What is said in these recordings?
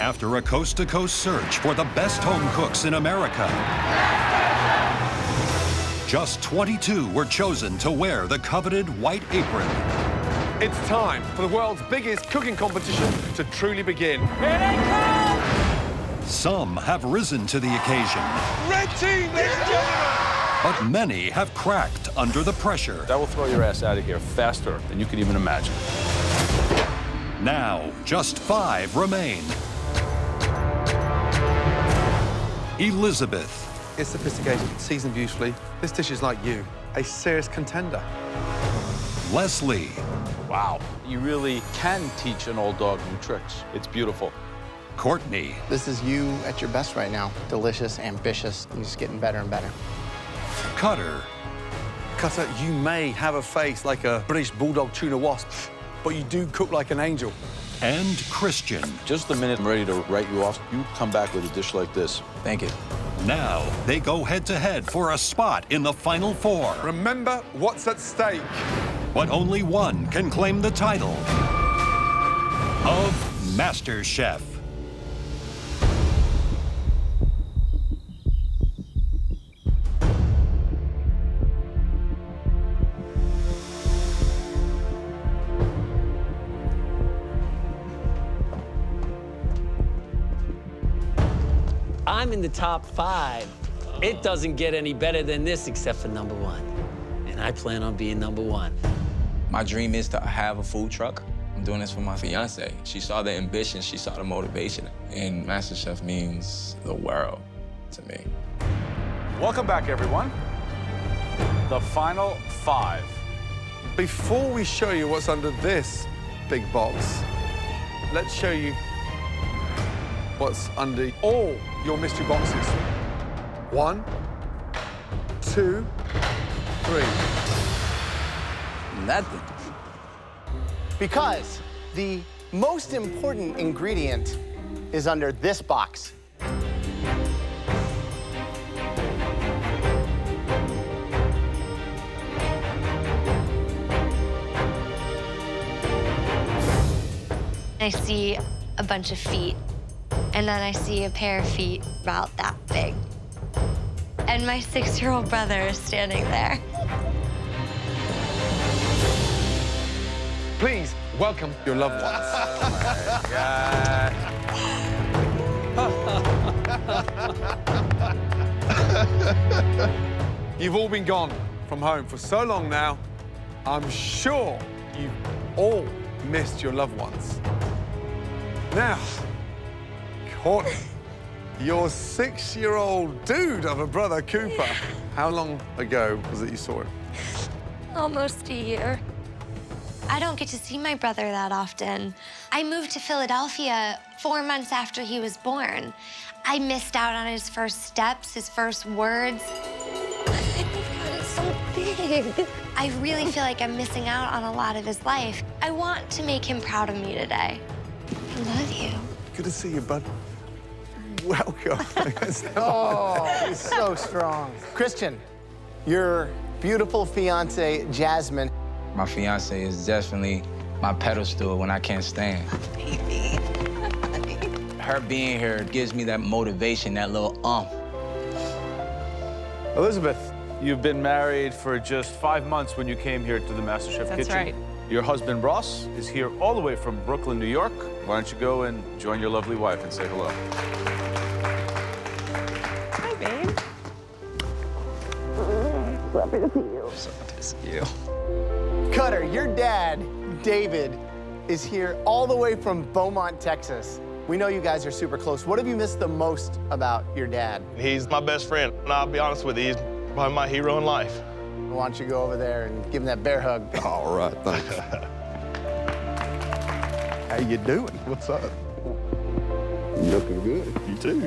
After a coast-to-coast search for the best home cooks in America, just 22 were chosen to wear the coveted white apron. It's time for the world's biggest cooking competition to truly begin. Here they come! Some have risen to the occasion. Red team, ladies and gentlemen! But many have cracked under the pressure. That will throw your ass out of here faster than you can even imagine. Now, just 5 remain. Elizabeth. It's sophisticated, seasoned beautifully. This dish is like you, a serious contender. Leslie. Wow. You really can teach an old dog new tricks. It's beautiful. Courtney. This is you at your best right now. Delicious, ambitious, and just getting better and better. Cutter. Cutter, you may have a face like a British bulldog tuna wasp, but you do cook like an angel. And Christian. Just the minute I'm ready to write you off, you come back with a dish like this. Thank you. Now, they go head-to-head for a spot in the Final Four. Remember what's at stake. But only one can claim the title of MasterChef. I'm in the top 5. It doesn't get any better than this except for number 1. And I plan on being number 1. My dream is to have a food truck. I'm doing this for my fiance. She saw the ambition, she saw the motivation. And MasterChef means the world to me. Welcome back, everyone. The final 5. Before we show you what's under this big box, let's show you what's under all your mystery boxes. 1, 2, 3. Nothing. Because the most important ingredient is under this box. I see a bunch of feet, and then I see a pair of feet about that big. And my 6-year-old brother is standing there. Please welcome your loved ones. You've all been gone from home for so long now. I'm sure you've all missed your loved ones. Now, Courtney, your 6-year-old dude of a brother, Cooper. How long ago was it you saw him? Almost a year. I don't get to see my brother that often. I moved to Philadelphia 4 months after he was born. I missed out on his first steps, his first words. It's so big. I really feel like I'm missing out on a lot of his life. I want to make him proud of me today. I love you. Good to see you, bud. Welcome. Oh, he's so strong. Christian, your beautiful fiance, Jasmine. My fiance is definitely my pedestal when I can't stand. Baby. Her being here gives me that motivation, that little Elizabeth, you've been married for just 5 months when you came here to the MasterChef kitchen. That's right. Your husband, Ross, is here all the way from Brooklyn, New York. Why don't you go and join your lovely wife and say hello? Hi, babe. Happy to see you. Cutter, your dad, David, is here all the way from Beaumont, Texas. We know you guys are super close. What have you missed the most about your dad? He's my best friend, and I'll be honest with you, he's probably my hero in life. Why don't you go over there and give him that bear hug? All right, thanks. How you doing? What's up? Looking good. You too,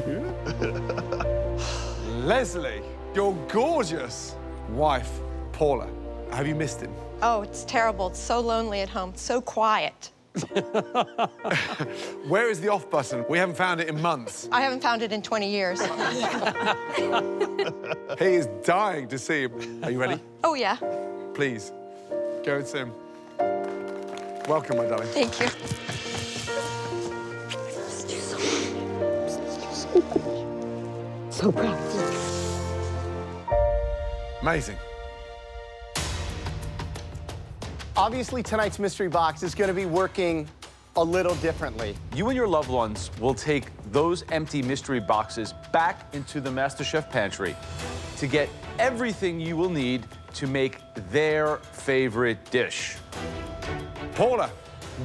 Leslie, your gorgeous wife, Paula. Have you missed him? Oh, it's terrible. It's so lonely at home. It's so quiet. Where is the off button? We haven't found it in months. I haven't found it in 20 years. He is dying to see him. Are you ready? Oh, yeah. Please, go and see him. Welcome, my darling. Thank you. so proud of you. Amazing. Obviously, tonight's mystery box is going to be working a little differently. You and your loved ones will take those empty mystery boxes back into the MasterChef pantry to get everything you will need to make their favorite dish. Paula,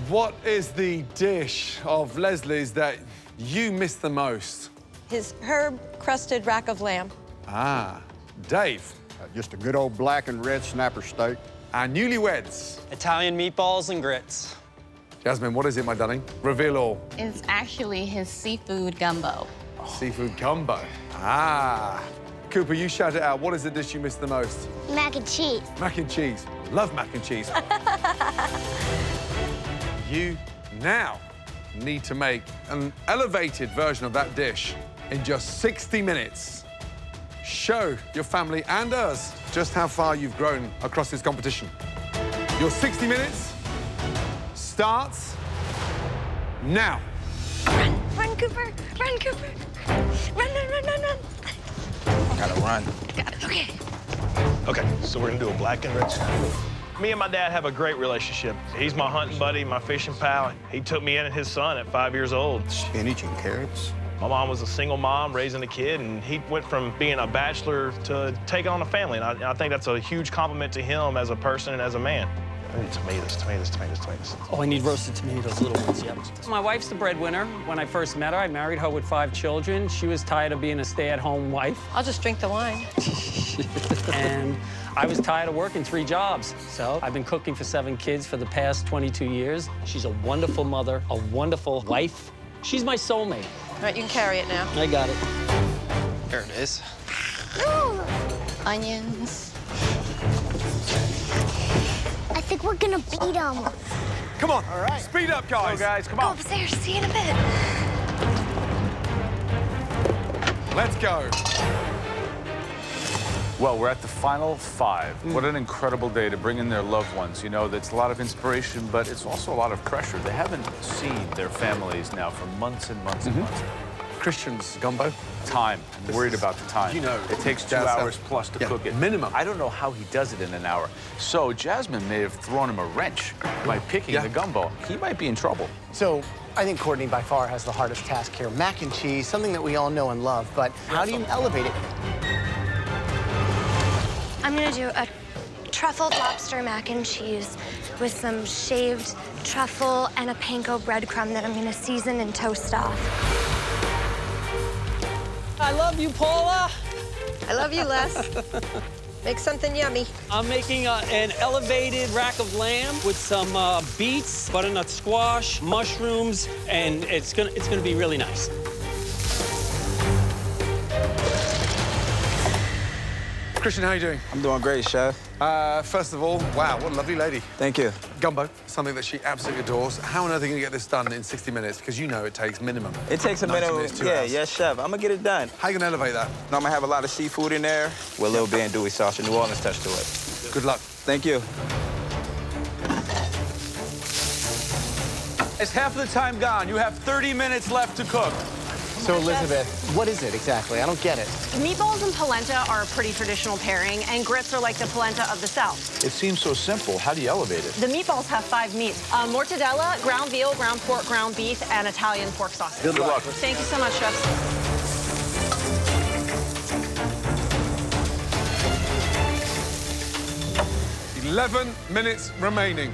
what is the dish of Leslie's that you miss the most? His herb-crusted rack of lamb. Ah, Dave. Just a good old black and red snapper steak. Our newlyweds. Italian meatballs and grits. Jasmine, what is it, my darling? Reveal all. It's actually his seafood gumbo. Seafood gumbo. Ah. Cooper, you shout it out. What is the dish you miss the most? Mac and cheese. Mac and cheese. Love mac and cheese. You now need to make an elevated version of that dish in just 60 minutes. Show your family and us just how far you've grown across this competition. Your 60 minutes starts now. Run, Cooper. Run, Cooper. Run. Gotta run. Got it. Okay. Okay, so we're gonna do a black and red snapper. Me and my dad have a great relationship. He's my hunting buddy, my fishing pal. He took me in and his son at 5 years old. Spinach and carrots. My mom was a single mom raising a kid, and he went from being a bachelor to taking on a family. And I think that's a huge compliment to him as a person and as a man. I need tomatoes. Oh, I need roasted tomatoes, little ones, yep. My wife's the breadwinner. When I first met her, I married her with 5 children. She was tired of being a stay-at-home wife. I'll just drink the wine. And I was tired of working 3 jobs. So I've been cooking for 7 kids for the past 22 years. She's a wonderful mother, a wonderful wife. She's my soulmate. All right, you can carry it now. I got it. There it is. Onions. I think we're gonna beat them. Come on. All right. Speed up, guys. Go, guys, come Go on. upstairs. See you in a bit. Let's go. Well, we're at the final 5. What an incredible day to bring in their loved ones. You know, that's a lot of inspiration, but it's also a lot of pressure. They haven't seen their families now for months and months and months. Christian's gumbo. Time. I'm worried about the time. You know, it takes 2 Jazz hours has- plus to yeah, cook it. minimum. I don't know how he does it in an hour. So Jasmine may have thrown him a wrench by picking Yeah. the gumbo. He might be in trouble. So I think Courtney by far has the hardest task here. Mac and cheese, something that we all know and love, but how do you elevate it? I'm gonna do a truffled lobster mac and cheese with some shaved truffle and a panko breadcrumb that I'm gonna season and toast off. I love you, Paula. I love you, Les. Make something yummy. I'm making an elevated rack of lamb with some beets, butternut squash, mushrooms, and it's gonna be really nice. Christian, how are you doing? I'm doing great, Chef. First of all, wow, what a lovely lady. Thank you. Gumbo, something that she absolutely adores. How on earth are you going to get this done in 60 minutes? Because you know it takes minimum. It takes a 90 minute. minutes, 2 Yeah, hours. yes, Chef. I'm gonna get it done. How are you going to elevate that? Now, I'm gonna have a lot of seafood in there with a little andouille sauce, a New Orleans touch to it. Good luck. Thank you. It's half of the time gone. You have 30 minutes left to cook. So Elizabeth, what is it exactly? I don't get it. Meatballs and polenta are a pretty traditional pairing, and grits are like the polenta of the South. It seems so simple. How do you elevate it? The meatballs have 5 meats: mortadella, ground veal, ground pork, ground beef, and Italian pork sausage. Good luck. Thank you so much, chefs. 11 minutes remaining.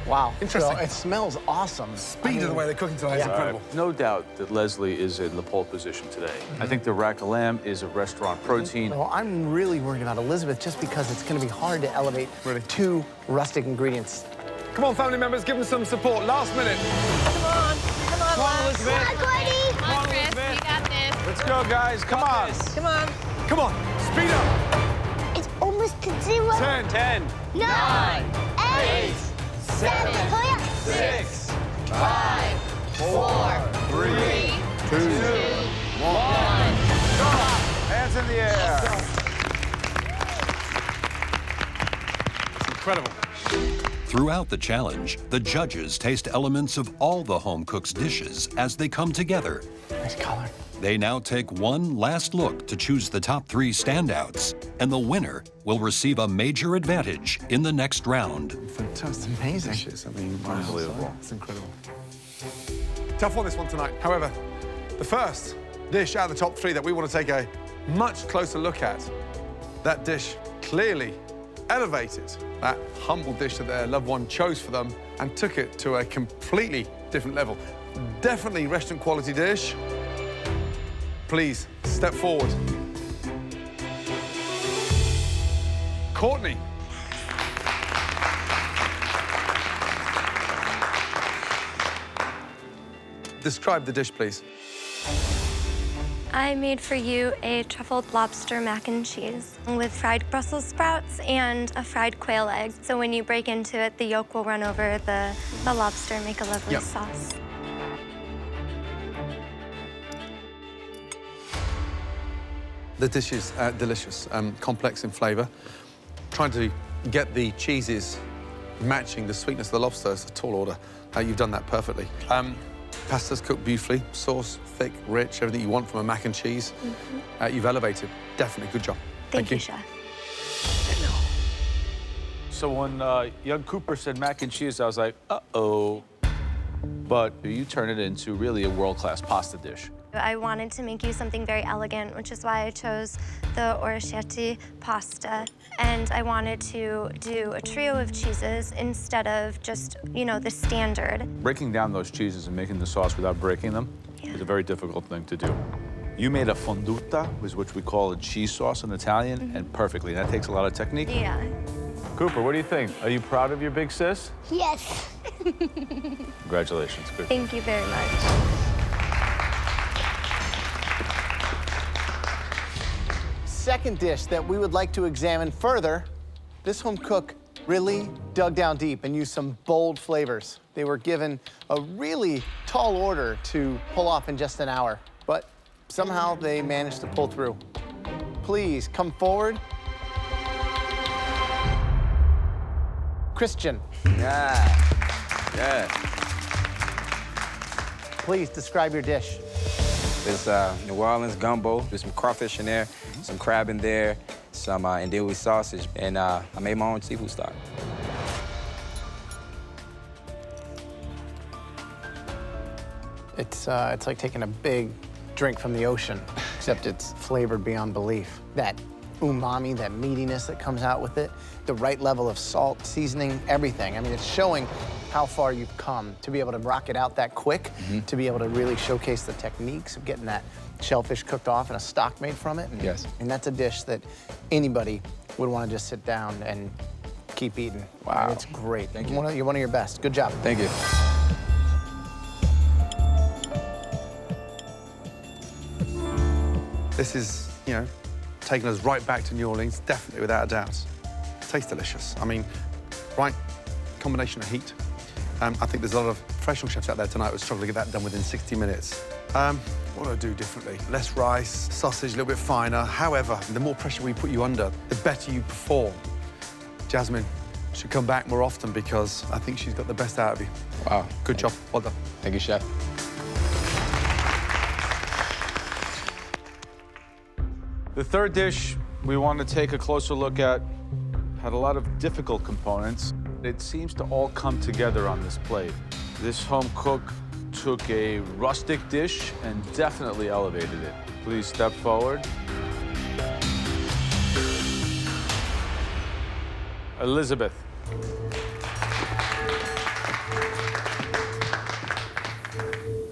Wow. Interesting. So it smells awesome. Speed of the way they're cooking tonight is incredible. No doubt that Leslie is in the pole position today. I think the rack of lamb is a restaurant protein. Well, I'm really worried about Elizabeth just because it's going to be hard to elevate 2 rustic ingredients. Come on, family members, give them some support. Last minute. Come on, Elizabeth. Come on, Gordy. Come on, Chris. You got this. Let's go, guys. Come on. Come on. Come on, speed up. It's almost to 0. 10. 10, 9, 8, 7. Hurry up. 6, 5, 4, 3, 2, 1. Hands in the air. Incredible. Throughout the challenge, the judges taste elements of all the home cook's dishes as they come together. Nice color. They now take one last look to choose the top 3 standouts, and the winner will receive a major advantage in the next round. Fantastic. Amazing. Dishes. I mean, wow, Unbelievable. It's incredible. Tough one, this one tonight. However, the first dish out of the top 3 that we want to take a much closer look at, that dish clearly elevated that humble dish that their loved one chose for them and took it to a completely different level. Definitely restaurant quality dish. Please step forward. Courtney. Describe the dish, please. I made for you a truffled lobster mac and cheese with fried Brussels sprouts and a fried quail egg. So when you break into it, the yolk will run over the lobster and make a lovely sauce. The dish is delicious, complex in flavour. Trying to get the cheeses matching the sweetness of the lobster is a tall order. You've done that perfectly. Pasta's cooked beautifully, sauce, thick, rich, everything you want from a mac and cheese. You've elevated. Definitely, good job. Thank you, Chef. So when young Cooper said mac and cheese, I was like, uh-oh. But you turn it into really a world-class pasta dish. I wanted to make you something very elegant, which is why I chose the orecchiette pasta. And I wanted to do a trio of cheeses instead of just, you know, the standard. Breaking down those cheeses and making the sauce without breaking them is a very difficult thing to do. You made a fonduta, which we call a cheese sauce in Italian, and perfectly. That takes a lot of technique. Yeah. Cooper, what do you think? Are you proud of your big sis? Yes. Congratulations, Cooper. Thank you very much. Second dish that we would like to examine further, this home cook really dug down deep and used some bold flavors. They were given a really tall order to pull off in just an hour, but somehow they managed to pull through. Please come forward. Christian. Yeah. Please describe your dish. There's New Orleans gumbo. There's some crawfish in there, some crab in there, some andouille sausage, and I made my own seafood stock. It's like taking a big drink from the ocean, except it's flavored beyond belief. That umami, that meatiness that comes out with it, the right level of salt, seasoning, everything. I mean, it's showing how far you've come to be able to rock it out that quick, to be able to really showcase the techniques of getting that shellfish cooked off and a stock made from it. Yes. And that's a dish that anybody would want to just sit down and keep eating. Wow. I mean, it's great. Thank you. You're one of your best. Good job. Thank you. This is, you know, taking us right back to New Orleans, definitely, without a doubt. Tastes delicious. I mean, right combination of heat. I think there's a lot of professional chefs out there tonight who struggle to get that done within 60 minutes. What do I do differently? Less rice, sausage, a little bit finer. However, the more pressure we put you under, the better you perform. Jasmine should come back more often because I think she's got the best out of you. Wow. Good job. Well done. Thank you, Chef. The third dish we want to take a closer look at had a lot of difficult components. It seems to all come together on this plate. This home cook took a rustic dish and definitely elevated it. Please step forward. Elizabeth.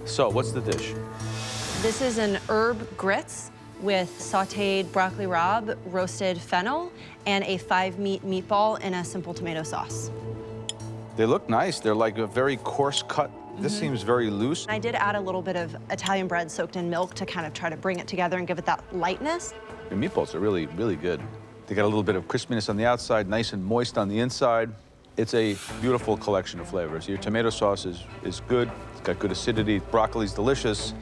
So, what's the dish? This is an herb grits with sautéed broccoli rabe, roasted fennel, and a 5-meat meatball in a simple tomato sauce. They look nice. They're like a very coarse cut. This seems very loose. I did add a little bit of Italian bread soaked in milk to kind of try to bring it together and give it that lightness. The meatballs are really, really good. They got a little bit of crispiness on the outside, nice and moist on the inside. It's a beautiful collection of flavors. Your tomato sauce is good. It's got good acidity. Broccoli's delicious.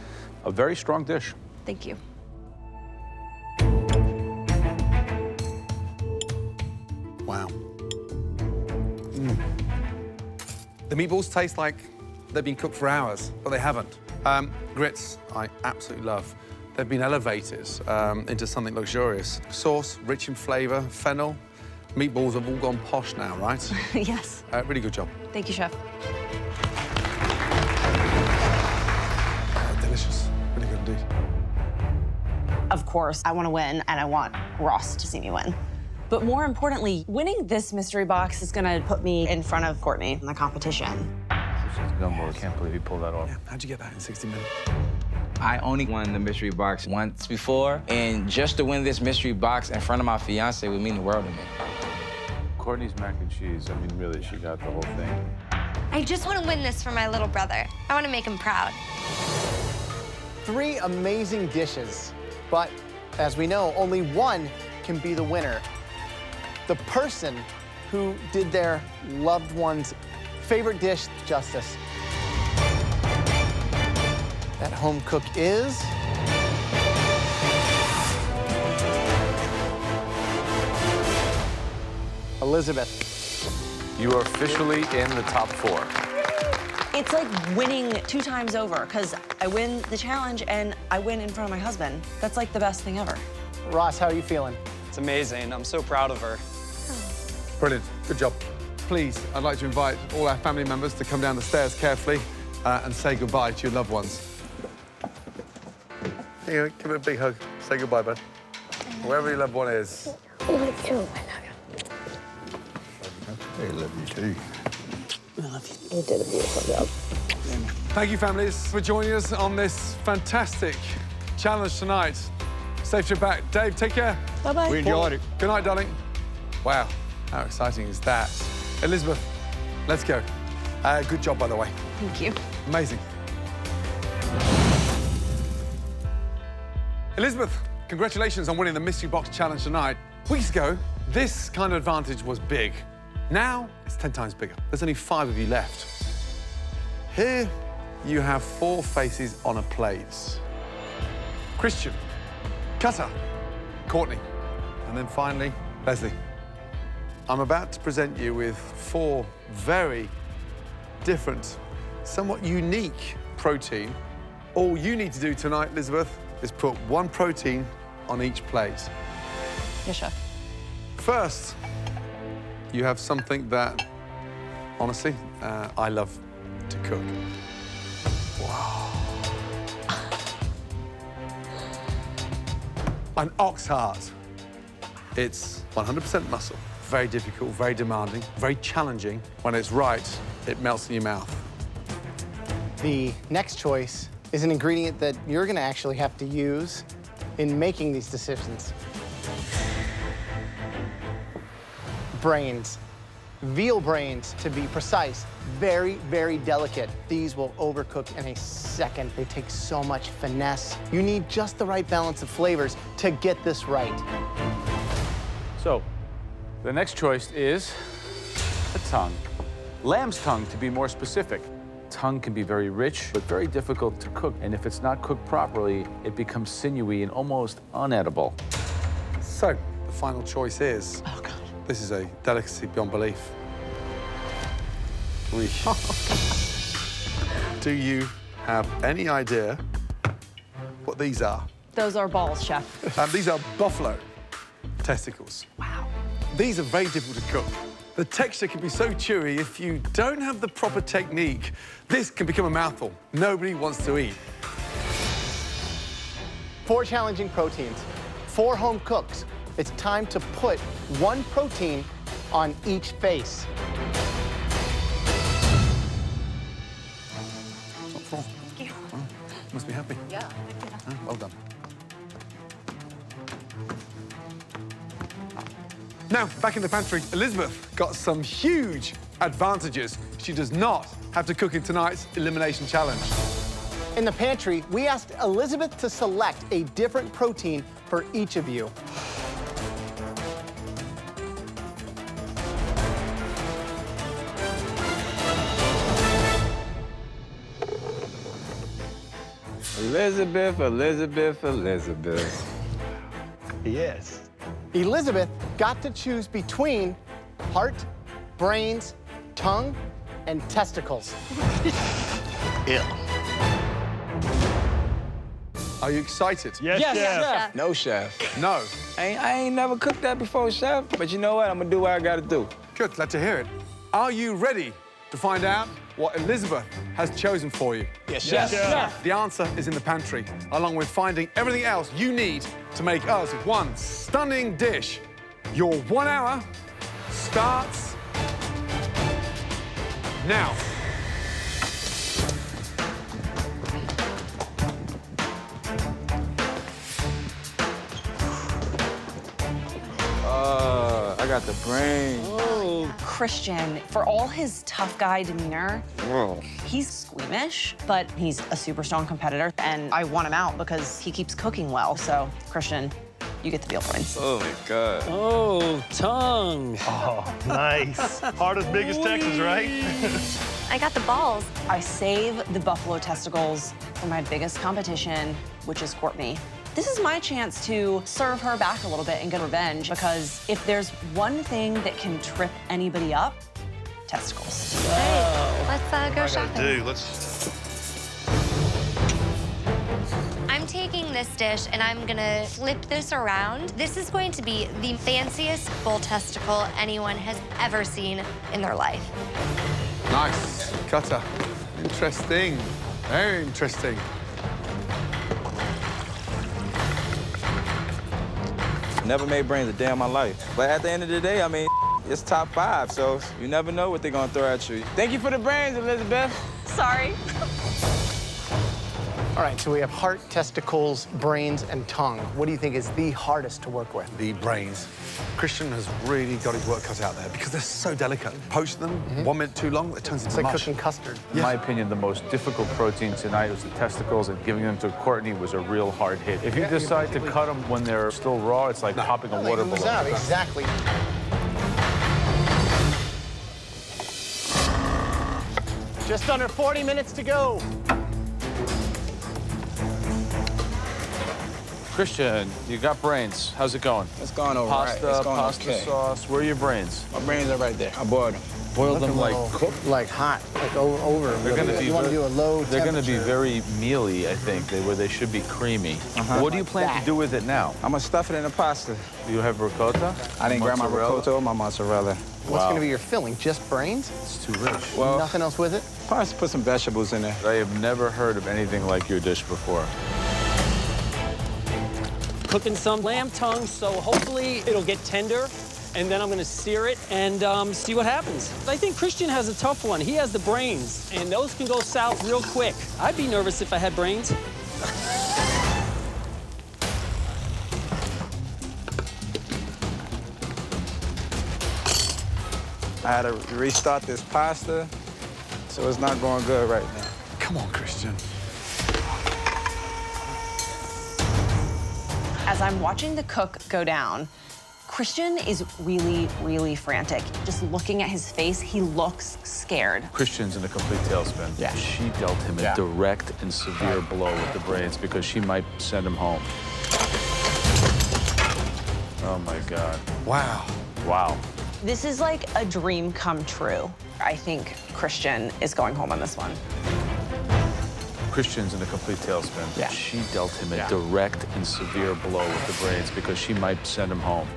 A very strong dish. Thank you. Wow. The meatballs taste like they've been cooked for hours, but they haven't. Grits, I absolutely love. They've been elevated into something luxurious. Sauce, rich in flavour, fennel. Meatballs have all gone posh now, right? Yes. Really good job. Thank you, Chef. Delicious. Really good indeed. Of course, I want to win, and I want Ross to see me win. But more importantly, winning this mystery box is going to put me in front of Courtney in the competition. Gumbo, I can't believe you pulled that off. Yeah, how'd you get that in 60 minutes? I only won the mystery box once before, and just to win this mystery box in front of my fiance would mean the world to me. Courtney's mac and cheese, I mean, really, she got the whole thing. I just want to win this for my little brother. I want to make him proud. 3 amazing dishes, but as we know, only one can be the winner. The person who did their loved one's favorite dish justice. That home cook is... Elizabeth. You are officially in the top 4. It's like winning 2 times over, because I win the challenge and I win in front of my husband. That's like the best thing ever. Ross, how are you feeling? It's amazing. I'm so proud of her. Brilliant. Good job. Please, I'd like to invite all our family members to come down the stairs carefully and say goodbye to your loved ones. Here you go. Give it a big hug. Say goodbye, bud. Wherever your loved one is. I love you too. I love you. You did a beautiful job. Thank you, families, for joining us on this fantastic challenge tonight. Safe trip back. Dave, take care. Bye-bye. We enjoyed it. Good night, darling. Wow, how exciting is that? Elizabeth, let's go. Good job, by the way. Thank you. Amazing. Elizabeth, congratulations on winning the Mystery Box Challenge tonight. Weeks ago, this kind of advantage was big. Now, it's 10 times bigger. There's only 5 of you left. Here, you have 4 faces on a plate. Christian, Cutter, Courtney, and then finally, Leslie. I'm about to present you with 4 very different, somewhat unique protein. All you need to do tonight, Elizabeth, is put 1 protein on each plate. Yes, Chef. First, you have something that, honestly, I love to cook. Wow. An ox heart. It's 100% muscle. Very difficult, very demanding, very challenging. When it's right, it melts in your mouth. The next choice is an ingredient that you're going to actually have to use in making these decisions. Brains. Veal brains, to be precise. Very, very delicate. These will overcook in a second. They take so much finesse. You need just the right balance of flavors to get this right. So, the next choice is the tongue. Lamb's tongue, to be more specific. Tongue can be very rich, but very difficult to cook. And if it's not cooked properly, it becomes sinewy and almost unedible. So, the final choice is... Oh, God. This is a delicacy beyond belief. Do you have any idea what these are? Those are balls, Chef. These are buffalo testicles. Wow. These are very difficult to cook. The texture can be so chewy, if you don't have the proper technique, this can become a mouthful nobody wants to eat. 4 challenging proteins, 4 home cooks. It's time to put 1 protein on each face. Top 4. Thank you. Oh, must be happy. Yeah. Oh, well done. Now, back in the pantry, Elizabeth got some huge advantages. She does not have to cook in tonight's Elimination Challenge. In the pantry, we asked Elizabeth to select a different protein for each of you. Elizabeth, Elizabeth, Elizabeth. Yes. Elizabeth got to choose between heart, brains, tongue, and testicles. Ew. Are you excited? Yes, chef. No, chef. No. I ain't never cooked that before, chef. But you know what? I'm gonna do what I gotta do. Good, glad to hear it. Are you ready to find out what Elizabeth has chosen for you? Yes, chef. The answer is in the pantry, along with finding everything else you need to make us one stunning dish. Your 1 hour starts now. I got the brain. Oh, Christian, for all his tough guy demeanor, he's squeamish, but he's a super strong competitor, and I want him out because he keeps cooking well. So, Christian, you get the veal brains. Oh, my God. Oh, tongue. Oh, nice. Hardest, biggest Texas, right? I got the balls. I save the buffalo testicles for my biggest competition, which is Courtney. This is my chance to serve her back a little bit and get revenge, because if there's one thing that can trip anybody up, testicles. Wow. Let's go shopping. I'm taking this dish and I'm gonna flip this around. This is going to be the fanciest bull testicle anyone has ever seen in their life. Nice. Cutter. Interesting. Very interesting. Never made brains a day in my life. But at the end of the day, I mean, it's top 5, so you never know what they're gonna throw at you. Thank you for the brains, Elizabeth. Sorry. All right, so we have heart, testicles, brains, and tongue. What do you think is the hardest to work with? The brains. Christian has really got his work cut out there because they're so delicate. Poach them 1 minute too long, it turns into It's like mush. cooking custard. In my opinion, the most difficult protein tonight was the testicles, and giving them to Courtney was a real hard hit. If you decide to cut them when they're still raw, it's like popping a water balloon. Out, exactly. Just under 40 minutes to go. Christian, you got brains. How's it going? It's going all right. Pasta, It's going pasta okay. sauce. Where are your brains? My brains are right there. I boiled them. Boiled them like cooked, like hot, like over. They're going to be. You want to do a low They're going to be temperature. very mealy, I think, where they should be creamy. What do you plan to do with it now? I'm gonna stuff it in the pasta. Do you have ricotta? I didn't grab my Mozzarella? ricotta or my mozzarella. What's going to be your filling? Just brains? It's too rich. Well, nothing else with it? Probably put some vegetables in there. I have never heard of anything like your dish before. Cooking some lamb tongue, so hopefully it'll get tender, and then I'm gonna sear it and see what happens. I think Christian has a tough one. He has the brains, and those can go south real quick. I'd be nervous if I had brains. I had to restart this pasta, so it's not going good right now. Come on, Christian. As I'm watching the cook go down, Christian is really, really frantic. Just looking at his face, he looks scared. Christian's in a complete tailspin. Yeah. She dealt him a direct and severe blow with the brains because she might send him home. Oh, my God. Wow. Wow. This is like a dream come true. I think Christian is going home on this one. Christian's in a complete tailspin. Yeah. She dealt him a direct and severe blow with the brains because she might send him home.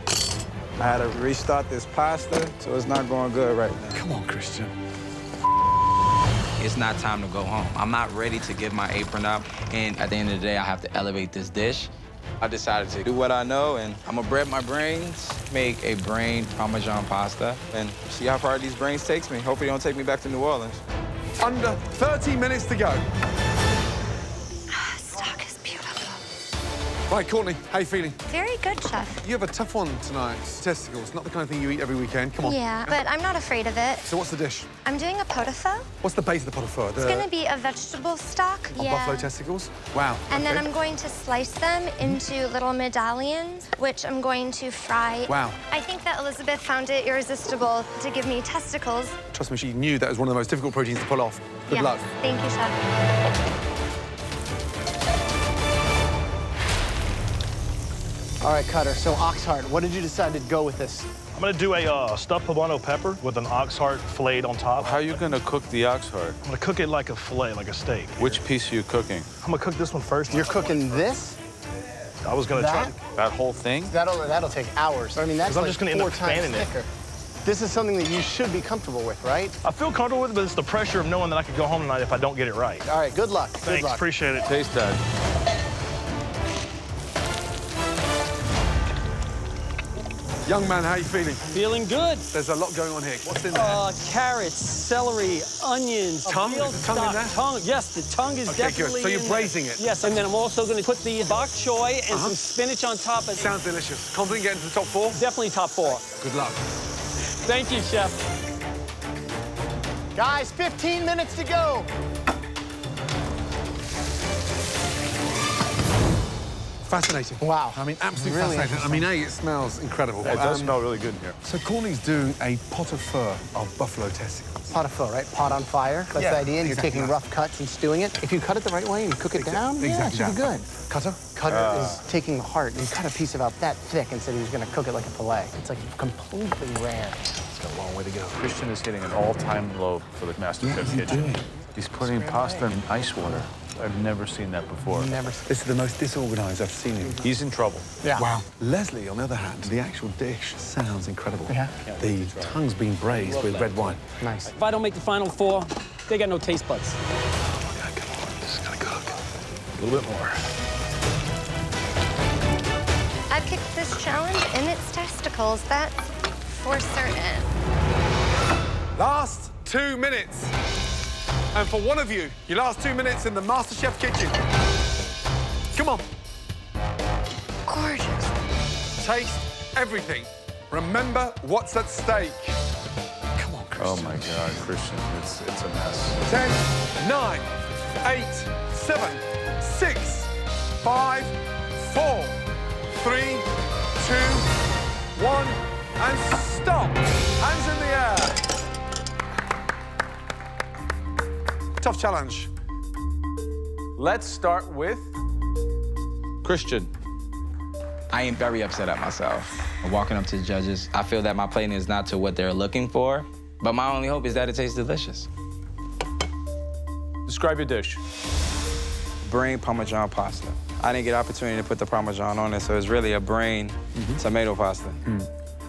I had to restart this pasta, so it's not going good right now. Come on, Christian. It's not time to go home. I'm not ready to give my apron up, and at the end of the day, I have to elevate this dish. I decided to do what I know, and I'm gonna bread my brains, make a brain Parmesan pasta, and see how far these brains takes me. Hopefully, it don't take me back to New Orleans. Under 30 minutes to go. Stock is beautiful. Right, Courtney, how you feeling? Very good, chef. You have a tough one tonight. Testicles, not the kind of thing you eat every weekend. Come on. Yeah, but I'm not afraid of it. So what's the dish? I'm doing a pot-au-feu. What's the base of the pot au feu? It's gonna be a vegetable stock. On buffalo testicles? Wow. And then okay. I'm going to slice them into little medallions, which I'm going to fry. Wow. I think that Elizabeth found it irresistible to give me testicles. Trust me, she knew that was one of the most difficult proteins to pull off. Good Yeah. luck. Thank you, chef. All right, Cutter, so ox heart, what did you decide to go with this? I'm gonna do a stuffed poblano pepper with an ox heart filleted on top. How are you gonna cook the ox heart? I'm gonna cook it like a fillet, like a steak. Which piece are you cooking? I'm gonna cook this one first. You're cooking this? I was gonna try that whole thing. That'll take hours. I mean, that's I'm like just gonna end 4 up times fanning it. thicker. This is something that you should be comfortable with, right? I feel comfortable with it, but it's the pressure of knowing that I could go home tonight if I don't get it right. All right, good luck. Thanks, Good luck. appreciate it. Taste that. Young man, how you feeling? Feeling good. There's a lot going on here. What's in there? Carrots, celery, onions. Tongue? veal Is the tongue in there? Tongue, yes, the tongue is Okay, definitely good. So you're in braising there. it? Yes, and then I'm also going to put the bok choy and some spinach on top of it. Sounds delicious. Confident getting to the top 4? Definitely top 4. Good luck. Thank you, Chef. Guys, 15 minutes to go. Fascinating. Wow. I mean, absolutely Really fascinating. I mean, A, it smells incredible. It does smell really good in here. So Courtney's doing a pot of pho of buffalo testicles. Pot of pho, right? Pot on fire. That's the idea. And you're exactly taking that. rough cuts and stewing it. If you cut it the right way and you cook it down, yeah, it should be good. Cutter? Cutter is taking the heart. You cut a piece about that thick and said he was going to cook it like a fillet. It's like completely rare. It's got a long way to go. Christian is hitting an all-time low for the MasterChef kitchen. He's putting pasta in ice water. I've never seen that before. This is the most disorganized I've seen him. He's in trouble. Yeah. Wow. Leslie, on the other hand, the actual dish sounds incredible. Yeah. The tongue's been braised with red wine. Nice. If I don't make the final 4, they got no taste buds. Oh, my God, come on. This is going to cook. A little bit more. I picked this challenge in its testicles, that's for certain. Last 2 minutes. And for one of you, your last 2 minutes in the MasterChef kitchen. Come on. Gorgeous. Taste everything. Remember what's at stake. Come on, Christian. Oh my God, Christian, it's a mess. 10, 9, 8, 7, 6, 5, 4, 3, 2, 1, and stop. Hands in the air. Tough challenge. Let's start with Christian. I am very upset at myself. Walking up to the judges, I feel that my plating is not to what they're looking for, but my only hope is that it tastes delicious. Describe your dish. Brain Parmesan pasta. I didn't get an opportunity to put the Parmesan on it, so it's really a brain tomato pasta.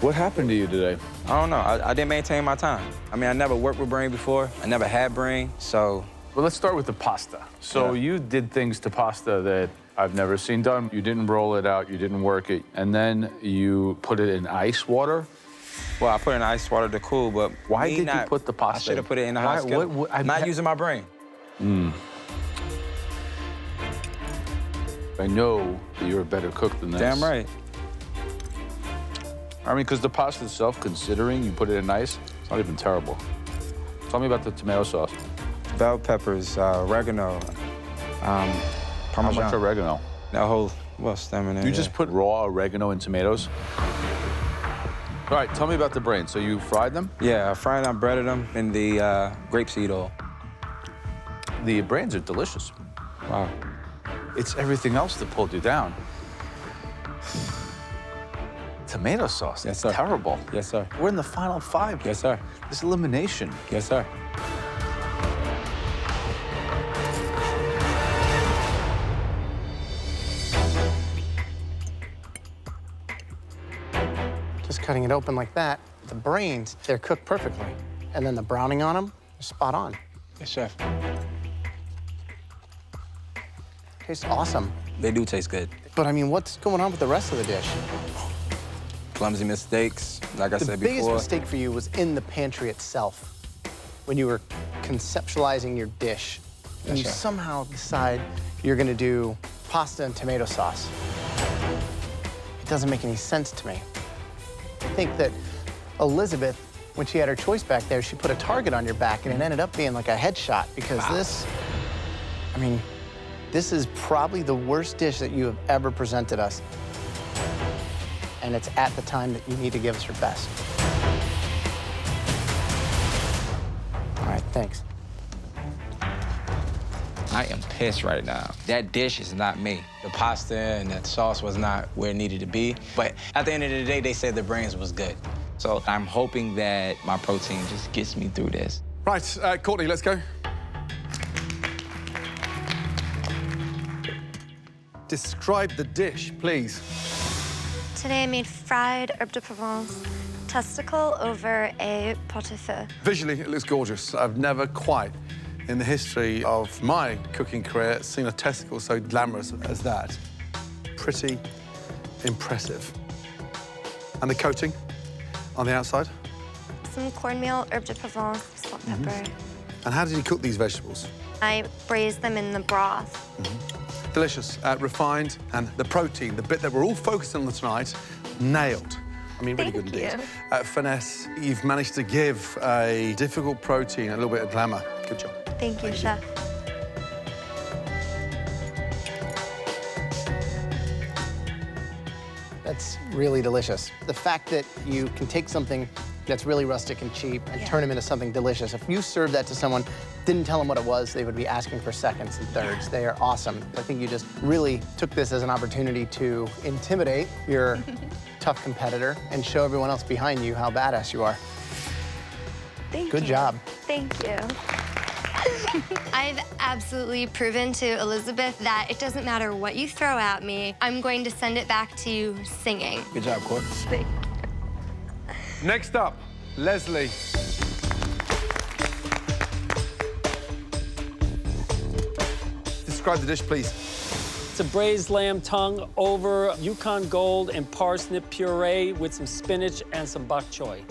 What happened to you today? I don't know. I didn't maintain my time. I mean, I never worked with brain before. I never had brain, so. Well, let's start with the pasta. So you did things to pasta that I've never seen done. You didn't roll it out, you didn't work it, and then you put it in ice water. Well, I put it in ice water to cool, but why did you put the pasta? I should have put it in the Why- hot skillet. what- Not using my brain. I know that you're a better cook than this. Damn right. I mean, because the pasta itself, considering you put it in ice, it's not even terrible. Tell me about the tomato sauce. Bell peppers, oregano, Parmesan. How much oregano? That whole, well, stem in there. You just put raw oregano in tomatoes? All right, tell me about the brains. So you fried them? Yeah, I fried them, breaded them in the grapeseed oil. The brains are delicious. Wow. It's everything else that pulled you down. Tomato sauce, Yes, it's sir. terrible. Yes, sir. We're in the final 5. Yes, sir. This elimination. Yes, sir. Just cutting it open like that, the brains, they're cooked perfectly. And then the browning on them, they're spot on. Yes, chef. Tastes awesome. They do taste good. But I mean, what's going on with the rest of the dish? Clumsy mistakes, like I said The biggest before. mistake for you was in the pantry itself, when you were conceptualizing your dish. And you Yes, sir. somehow decide you're gonna do pasta and tomato sauce. It doesn't make any sense to me. I think that Elizabeth, when she had her choice back there, she put a target on your back, and it ended up being like a headshot, because this, I mean, this is probably the worst dish that you have ever presented us. And it's at the time that you need to give us your best. All right, thanks. I am pissed right now. That dish is not me. The pasta and that sauce was not where it needed to be. But at the end of the day, they said the brains was good. So I'm hoping that my protein just gets me through this. Right, Courtney, let's go. Describe the dish, please. Today I made fried herbe de Provence testicle over a pot au feu. Visually, it looks gorgeous. I've never quite, in the history of my cooking career, seen a testicle so glamorous as that. Pretty impressive. And the coating on the outside? Some cornmeal, herbe de Provence, salt, pepper. And how did you cook these vegetables? I braised them in the broth. Delicious, refined, and the protein, the bit that we're all focused on tonight, nailed. I mean, really good indeed. Finesse, you've managed to give a difficult protein a little bit of glamour. Good job. Thank you, Chef. That's really delicious. The fact that you can take something that's really rustic and cheap and turn them into something delicious. If you served that to someone, didn't tell them what it was, they would be asking for seconds and thirds. They are awesome. I think you just really took this as an opportunity to intimidate your tough competitor and show everyone else behind you how badass you are. Thank you. Good job. Thank you. I've absolutely proven to Elizabeth that it doesn't matter what you throw at me, I'm going to send it back to you singing. Good job, Court. Next up, Leslie. Describe the dish, please. It's a braised lamb tongue over Yukon Gold and parsnip puree with some spinach and some bok choy.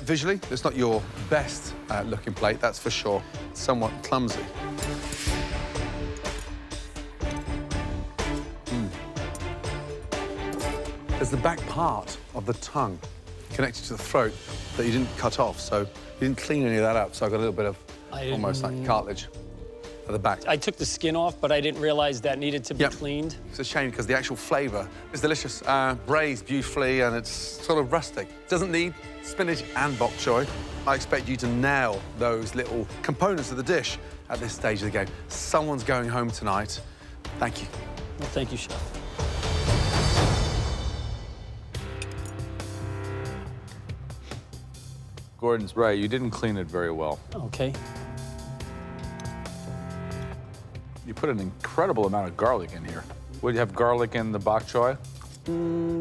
Visually, it's not your best looking plate, that's for sure. Somewhat clumsy. There's the back part of the tongue connected to the throat that you didn't cut off, so you didn't clean any of that up, so I got a little bit of almost like cartilage at the back. I took the skin off, but I didn't realize that needed to be cleaned. It's a shame because the actual flavour is delicious. Braised beautifully, and it's sort of rustic. Doesn't need spinach and bok choy. I expect you to nail those little components of the dish at this stage of the game. Someone's going home tonight. Thank you. Well, thank you, Chef. Gordon's right, you didn't clean it very well. Okay. You put an incredible amount of garlic in here. Would you have garlic in the bok choy?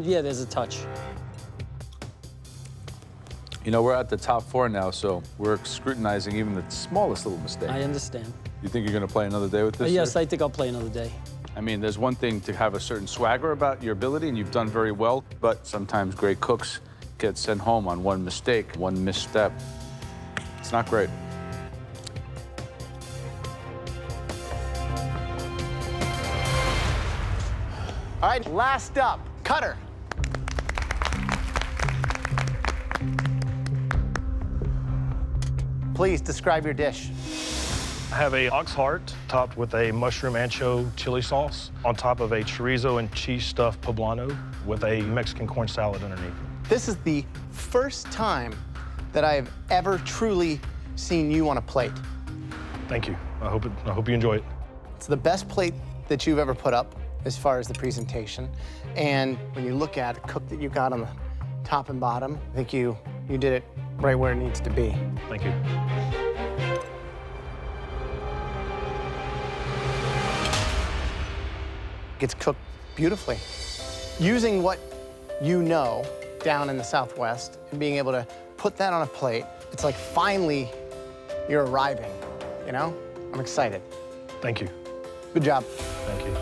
Yeah, there's a touch. You know, we're at the top 4 now, so we're scrutinizing even the smallest little mistake. I understand. You think you're going to play another day with this? Yes, I think I'll play another day. I mean, there's one thing to have a certain swagger about your ability, and you've done very well, but sometimes great cooks get sent home on one mistake, one misstep. It's not great. All right, last up, Cutter. Please describe your dish. I have a ox heart topped with a mushroom ancho chili sauce on top of a chorizo and cheese stuffed poblano with a Mexican corn salad underneath. This is the first time that I have ever truly seen you on a plate. Thank you. I hope you enjoy it. It's the best plate that you've ever put up as far as the presentation. And when you look at the cook that you got on the top and bottom, I think you did it right where it needs to be. Thank you. Gets cooked beautifully. Using what you know down in the Southwest and being able to put that on a plate, it's like finally you're arriving, you know? I'm excited. Thank you. Good job. Thank you.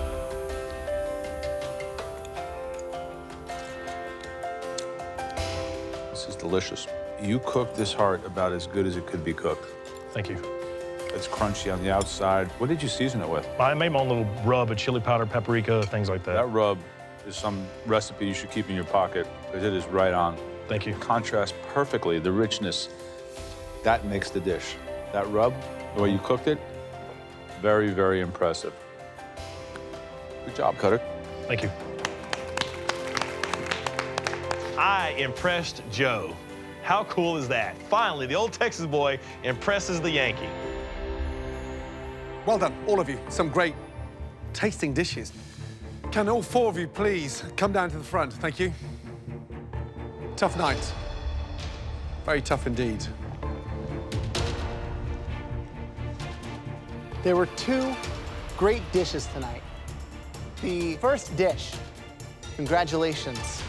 This is delicious. You cooked this heart about as good as it could be cooked. Thank you. It's crunchy on the outside. What did you season it with? I made my own little rub of chili powder, paprika, things like that. That rub is some recipe you should keep in your pocket because it is right on. Thank you. Contrasts perfectly the richness. That makes the dish. That rub, the way you cooked it, very, very impressive. Good job, Cutter. Thank you. I impressed Joe. How cool is that? Finally, the old Texas boy impresses the Yankee. Well done, all of you. Some great tasting dishes. Can all 4 of you please come down to the front? Thank you. Tough night. Very tough indeed. There were two great dishes tonight. The first dish, congratulations,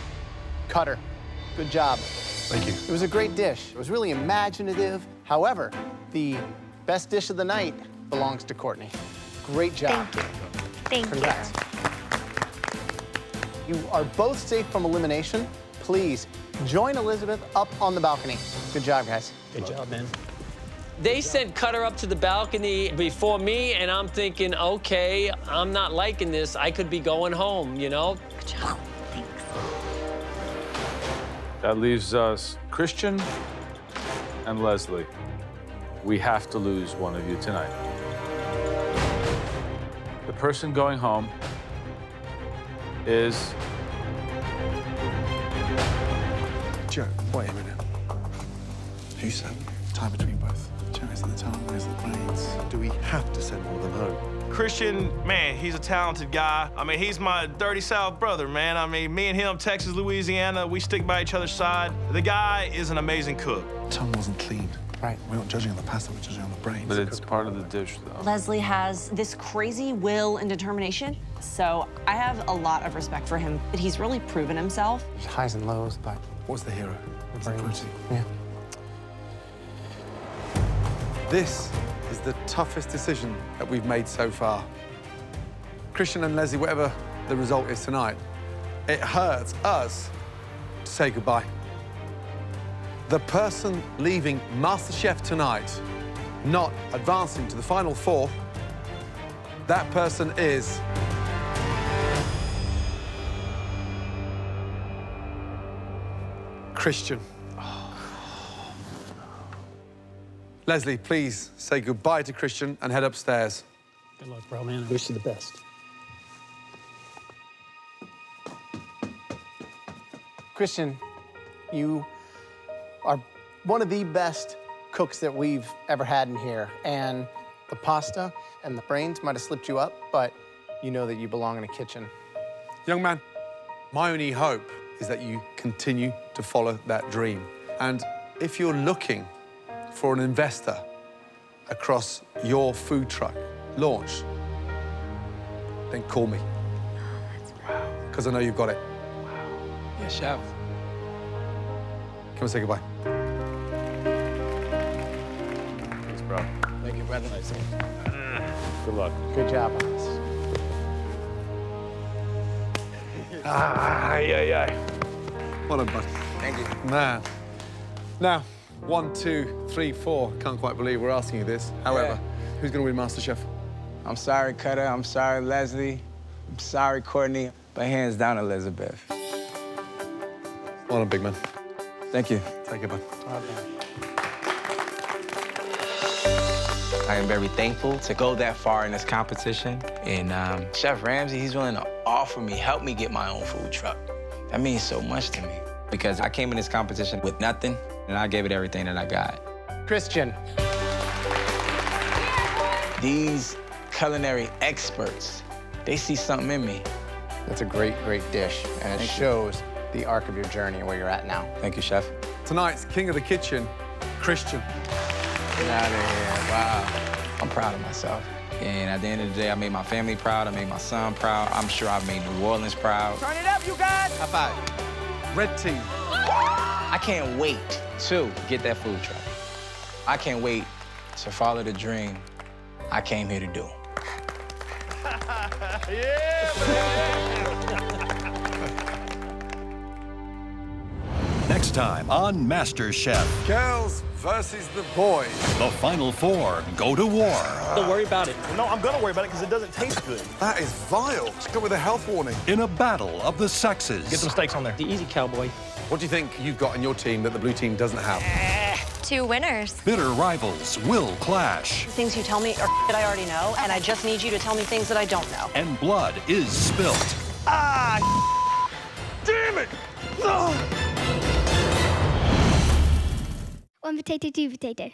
Cutter. Good job. Thank you. It was a great dish. It was really imaginative. However, the best dish of the night belongs to Courtney. Great job. Thank you. Thank Congrats. You are both safe from elimination. Please join Elizabeth up on the balcony. Good job, guys. Good job, man. They sent Cutter up to the balcony before me, and I'm thinking, okay, I'm not liking this. I could be going home, you know? Good job. Thanks. That leaves us Christian and Leslie. We have to lose one of you tonight. The person going home is... Joe, wait a minute. Who said time between both? Joe is the tongue, where's the brains? Do we have to send one of them home? Christian, man, he's a talented guy. I mean, he's my dirty South brother, man. I mean, me and him, Texas, Louisiana, we stick by each other's side. The guy is an amazing cook. Tongue wasn't clean. Right. We're not judging on the pasta, we're judging on the brains. But it's part of the dish, though. Leslie has this crazy will and determination, so I have a lot of respect for him. He's really proven himself. There's highs and lows, but What's the hero? It's the brains. protein. Yeah. This is the toughest decision that we've made so far. Christian and Leslie, whatever the result is tonight, it hurts us to say goodbye. The person leaving MasterChef tonight, not advancing to the final four, that person is... Christian. Leslie, please say goodbye to Christian and head upstairs. Good luck, bro, man. I wish you the best. Christian, you are one of the best cooks that we've ever had in here. And the pasta and the brains might have slipped you up, but you know that you belong in a kitchen. Young man, my only hope is that you continue to follow that dream. And if you're looking for an investor across your food truck launch, then call me. Because I know you've got it. Yeah, chef. Come and say goodbye. Thanks, bro. Thank you, brother. Nice. Good luck. Good job on this. Well done, bud. Thank you. Man. Now, 1, 2, 3, 4. Can't quite believe we're asking you this. However, who's going to win MasterChef? I'm sorry, Cutter. I'm sorry, Leslie. I'm sorry, Courtney. But hands down, Elizabeth. Well done, big man. Thank you. Take it, bud. I am very thankful to go that far in this competition. And Chef Ramsay, he's willing to offer me, help me get my own food truck. That means so much to me because I came in this competition with nothing, and I gave it everything that I got. Christian. These culinary experts, they see something in me. That's a great, great dish, and it shows the arc of your journey and where you're at now. Thank you, Chef. Tonight's king of the kitchen, Christian. Get out of here, wow. I'm proud of myself. And at the end of the day, I made my family proud, I made my son proud. I'm sure I've made New Orleans proud. Turn it up, you guys! High five. Red team. I can't wait to get that food truck. I can't wait to follow the dream I came here to do. Yeah, man! Next time on MasterChef, Girls versus the boys. the final four go to war. Don't worry about it. No, I'm gonna worry about it because it doesn't taste good. That is vile. Just go with a health warning. In a battle of the sexes. Get some steaks on there. The easy, cowboy. What do you think you've got in your team that the blue team doesn't have? 2 winners. Bitter rivals will clash. Things you tell me are that I already know, and I just need you to tell me things that I don't know. And blood is spilt. Ah! Damn it! Ugh. 1 potato, 2 potato.